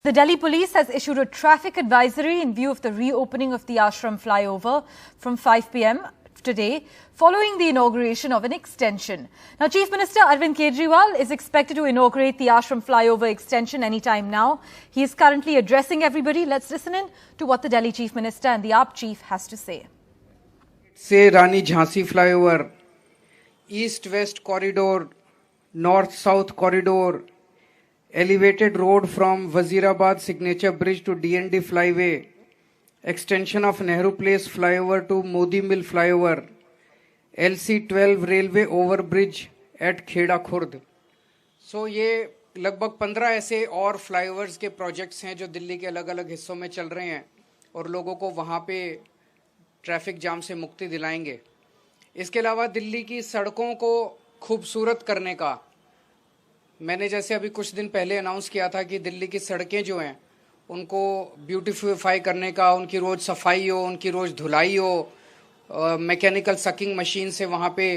The Delhi police has issued a traffic advisory in view of the reopening of the Ashram flyover from 5 p.m. today, following the inauguration of an extension. Now, Chief Minister Arvind Kejriwal is expected to inaugurate the Ashram flyover extension anytime now. He is currently addressing everybody. Let's listen in to what the Delhi Chief Minister and the AAP chief has to say. Say Rani Jhansi flyover, east-west corridor, north-south corridor, elevated road from Wazirabad Signature Bridge to DND flyway, extension of Nehru Place flyover to Modi Mill flyover, LC12 railway overbridge at Kheda Khurd. So ये लगभग 15 ऐसे और flyovers के projects हैं जो दिल्ली के अलग अलग हिस्सों में चल रहे हैं और लोगों को वहाँ पे ट्रैफिक जाम से मुक्ति दिलाएंगे. इसके अलावा दिल्ली की सड़कों को खूबसूरत करने का मैंने जैसे अभी कुछ दिन पहले अनाउंस किया था कि दिल्ली की सड़कें जो हैं उनको ब्यूटीफाई करने का, उनकी रोज़ सफाई हो, उनकी रोज़ धुलाई हो, मैकेनिकल सकिंग मशीन से वहाँ पे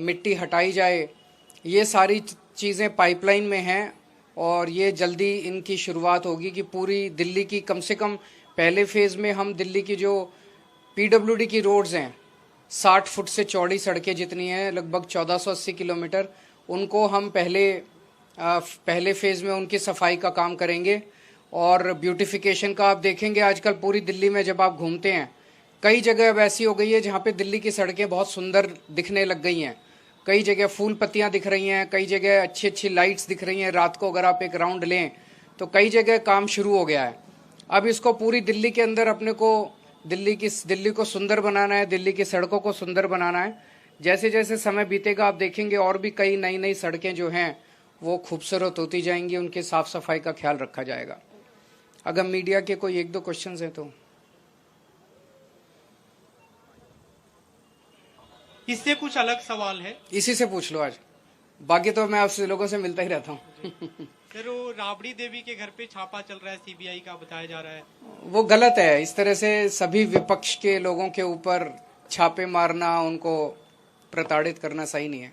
मिट्टी हटाई जाए. ये सारी चीज़ें पाइपलाइन में हैं और ये जल्दी इनकी शुरुआत होगी कि पूरी दिल्ली की कम से कम पहले फेज़ में हम दिल्ली की जो PWD की रोड्स हैं 60 फुट से चौड़ी सड़कें जितनी हैं लगभग 1480 किलोमीटर, उनको हम पहले फेज़ में उनकी सफाई का काम करेंगे. और ब्यूटिफिकेशन का आप देखेंगे आजकल पूरी दिल्ली में जब आप घूमते हैं कई जगह अब ऐसी हो गई है जहाँ पे दिल्ली की सड़कें बहुत सुंदर दिखने लग गई हैं. कई जगह फूल पत्तियाँ दिख रही हैं, कई जगह अच्छी अच्छी लाइट्स दिख रही हैं. रात को अगर आप एक राउंड लें तो कई जगह काम शुरू हो गया है. अब इसको पूरी दिल्ली के अंदर अपने को दिल्ली को सुंदर बनाना है, दिल्ली की सड़कों को सुंदर बनाना है. जैसे जैसे समय बीतेगा आप देखेंगे और भी कई नई नई सड़कें जो हैं वो खूबसूरत होती जाएंगी, उनकी साफ सफाई का ख्याल रखा जाएगा. अगर मीडिया के कोई एक दो क्वेश्चंस हैं तो इससे कुछ अलग सवाल है, इसी से पूछ लो. आज बाकी तो मैं आपसे लोगों से मिलता ही रहता हूँ. सर वो राबड़ी देवी के घर पे छापा चल रहा है CBI का, बताया जा रहा है वो गलत है. इस तरह से सभी विपक्ष के लोगों के ऊपर छापे मारना, उनको प्रताड़ित करना सही नहीं है.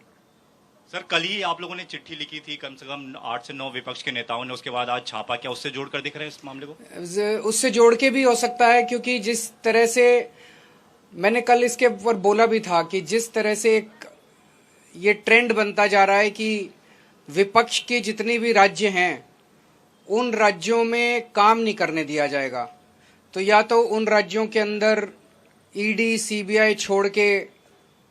सर कल ही आप लोगों ने चिट्ठी लिखी थी कम से कम 8 से 9 विपक्ष के नेताओं ने, उसके बाद आज छापा, क्या उससे जोड़कर दिख रहे हैं इस मामले को? उससे जोड़ के भी हो सकता है क्योंकि जिस तरह से मैंने कल इसके ऊपर बोला भी था कि जिस तरह से ये ट्रेंड बनता जा रहा है कि विपक्ष के जितने भी राज्य हैं उन राज्यों में काम नहीं करने दिया जाएगा. तो या तो उन राज्यों के अंदर ED CBI छोड़ के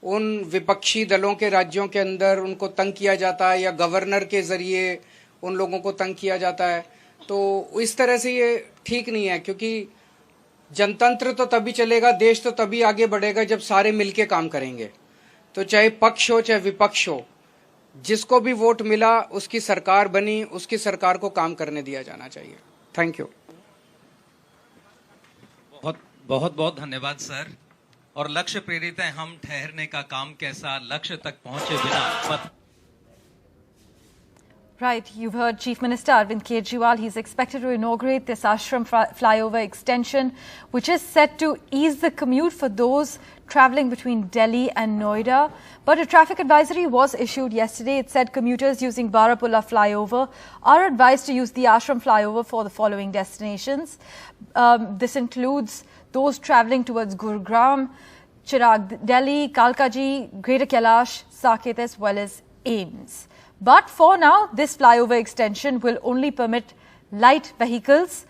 उन विपक्षी दलों के राज्यों के अंदर उनको तंग किया जाता है या गवर्नर के जरिए उन लोगों को तंग किया जाता है. तो इस तरह से ये ठीक नहीं है क्योंकि जनतंत्र तो तभी चलेगा, देश तो तभी आगे बढ़ेगा जब सारे मिलके काम करेंगे. तो चाहे पक्ष हो चाहे विपक्ष हो, जिसको भी वोट मिला उसकी सरकार बनी, उसकी सरकार को काम करने दिया जाना चाहिए. Thank you. बहुत बहुत धन्यवाद सर. और लक्ष्य प्रेरित है, हम ठहरने का काम कैसा, लक्ष्य तक पहुंचे बिना. Right, you've heard Chief Minister Arvind Kejriwal. He's expected to inaugurate this Ashram flyover extension, which is set to ease the commute for those travelling between Delhi and Noida. But a traffic advisory was issued yesterday. It said commuters using Barapulla flyover are advised to use the Ashram flyover for the following destinations. This includes those travelling towards Gurugram, Chirag Delhi, Kalkaji, Greater Kailash, Saket as well as AIIMS. But for now, this flyover extension will only permit light vehicles